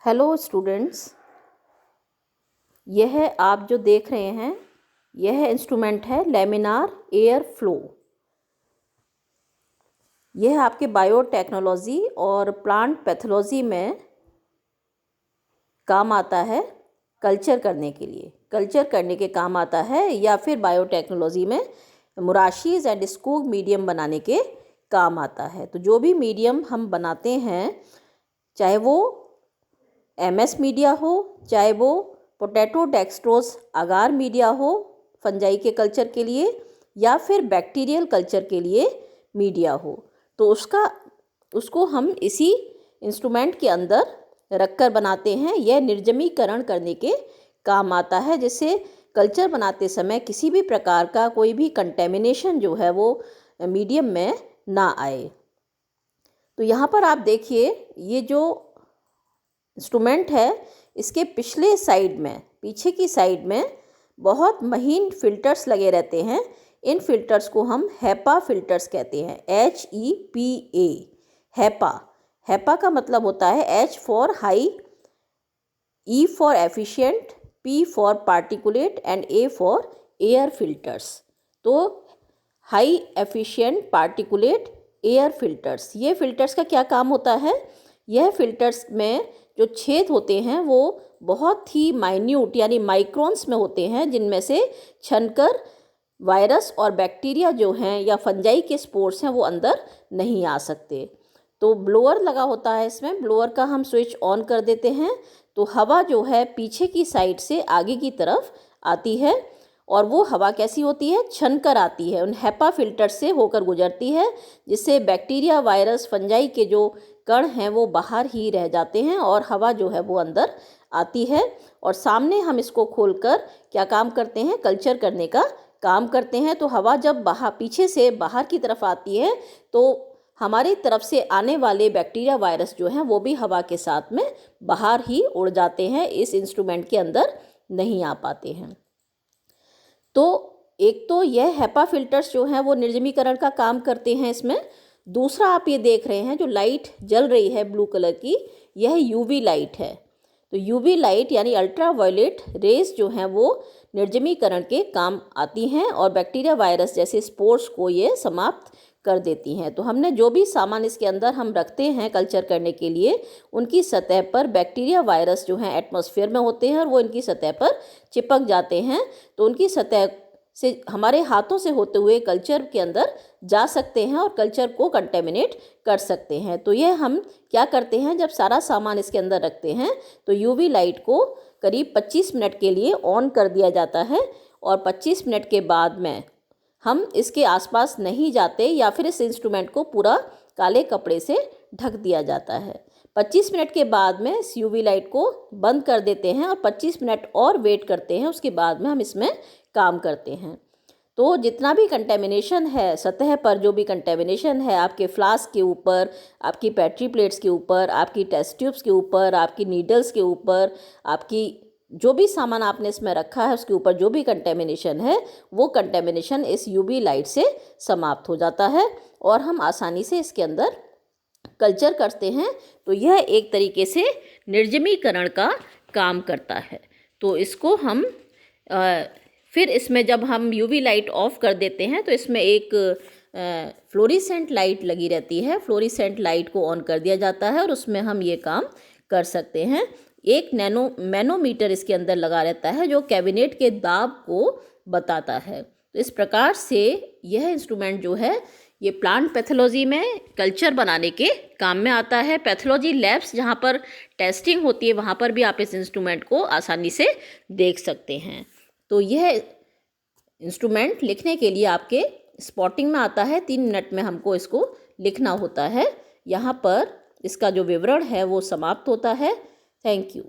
Hello students, यह आप जो देख रहे हैं यह इंस्ट्रूमेंट है लैमिनार एयर फ्लो। यह आपके बायोटेक्नोलॉजी और प्लांट पैथोलॉजी में काम आता है। कल्चर करने के काम आता है, या फिर बायोटेक्नोलॉजी में मुराशीज़ एंड स्कूब मीडियम बनाने के काम आता है। तो जो भी मीडियम हम बनाते हैं, चाहे वो MS मीडिया हो, चाहे वो पोटैटो डेक्सट्रोज अगार मीडिया हो फंजाई के कल्चर के लिए, या फिर बैक्टीरियल कल्चर के लिए मीडिया हो, तो उसको हम इसी इंस्ट्रूमेंट के अंदर रखकर बनाते हैं। यह निर्जमीकरण करने के काम आता है, जिससे कल्चर बनाते समय किसी भी प्रकार का कोई भी कंटेमिनेशन जो है वो मीडियम में ना आए। तो यहाँ पर आप देखिए, ये जो इंस्ट्रूमेंट है इसके पीछे की साइड में बहुत महीन फिल्टर्स लगे रहते हैं। इन फिल्टर्स को हम हैपा फिल्टर्स कहते हैं, HEPA। हैपा का मतलब होता है H for high, E for efficient, P for particulate and A for air filters. तो high efficient particulate air filters, ये फिल्टर्स का क्या काम होता है? यह फिल्टर्स में जो छेद होते हैं वो बहुत ही माइन्यूट यानी माइक्रोन्स में होते हैं, जिनमें से छनकर वायरस और बैक्टीरिया जो हैं या फंजाई के स्पोर्स हैं वो अंदर नहीं आ सकते। तो ब्लोअर लगा होता है इसमें, ब्लोअर का हम स्विच ऑन कर देते हैं तो हवा जो है पीछे की साइड से आगे की तरफ आती है, और वो हवा कैसी होती है? छनकर आती है, उन हैपा फिल्टर से होकर गुजरती है, जिससे बैक्टीरिया, वायरस, फंजाई के जो कण हैं वो बाहर ही रह जाते हैं और हवा जो है वो अंदर आती है। और सामने हम इसको खोलकर क्या काम करते हैं? कल्चर करने का काम करते हैं। तो हवा जब पीछे से बाहर की तरफ आती है तो हमारी तरफ से आने वाले बैक्टीरिया, वायरस जो हैं वो भी हवा के साथ में बाहर ही उड़ जाते हैं, इस इंस्ट्रूमेंट के अंदर नहीं आ पाते हैं। तो एक तो यह हैपा फिल्टर्स जो हैं वो निर्जमीकरण का काम करते हैं इसमें। दूसरा, आप ये देख रहे हैं जो लाइट जल रही है ब्लू कलर की, यह UV लाइट है। तो UV लाइट यानी अल्ट्रावायलेट रेज जो हैं वो निर्जमीकरण के काम आती हैं और बैक्टीरिया, वायरस जैसे स्पोर्स को ये समाप्त कर देती हैं। तो हमने जो भी सामान इसके अंदर हम रखते हैं कल्चर करने के लिए, उनकी सतह पर बैक्टीरिया, वायरस जो हैं एटमॉस्फेयर में होते हैं और वो इनकी सतह पर चिपक जाते हैं। तो उनकी सतह से हमारे हाथों से होते हुए कल्चर के अंदर जा सकते हैं और कल्चर को कंटेमिनेट कर सकते हैं। तो यह हम क्या करते हैं, जब सारा सामान इसके अंदर रखते हैं तो UV लाइट को करीब 25 मिनट के लिए ऑन कर दिया जाता है, और 25 मिनट के बाद में हम इसके आसपास नहीं जाते, या फिर इस इंस्ट्रूमेंट को पूरा काले कपड़े से ढक दिया जाता है। 25 मिनट के बाद में इस UV लाइट को बंद कर देते हैं और 25 मिनट और वेट करते हैं, उसके बाद में हम इसमें काम करते हैं। तो जितना भी कंटेमिनेशन है सतह पर, जो भी कंटेमिनेशन है आपके फ्लास्क के ऊपर, आपकी पेट्री प्लेट्स के ऊपर, आपकी टेस्ट ट्यूब्स के ऊपर, आपकी नीडल्स के ऊपर, आपकी जो भी सामान आपने इसमें रखा है उसके ऊपर जो भी कंटेमिनेशन है, वो कंटेमिनेशन इस UV लाइट से समाप्त हो जाता है और हम आसानी से इसके अंदर कल्चर करते हैं। तो यह एक तरीके से निर्जमीकरण का काम करता है। तो इसको हम फिर इसमें जब हम UV लाइट ऑफ कर देते हैं तो इसमें एक फ्लोरिसेंट लाइट लगी रहती है। फ्लोरिसेंट लाइट को ऑन कर दिया जाता है और उसमें हम ये काम कर सकते हैं। एक मैनोमीटर इसके अंदर लगा रहता है जो कैबिनेट के दाब को बताता है। तो इस प्रकार से यह इंस्ट्रूमेंट जो है ये प्लांट पैथोलॉजी में कल्चर बनाने के काम में आता है। पैथोलॉजी लैब्स जहाँ पर टेस्टिंग होती है वहाँ पर भी आप इस इंस्ट्रूमेंट को आसानी से देख सकते हैं। तो यह इंस्ट्रूमेंट लिखने के लिए आपके स्पॉटिंग में आता है। 3 मिनट में हमको इसको लिखना होता है। यहाँ पर इसका जो विवरण है वो समाप्त होता है। Thank you.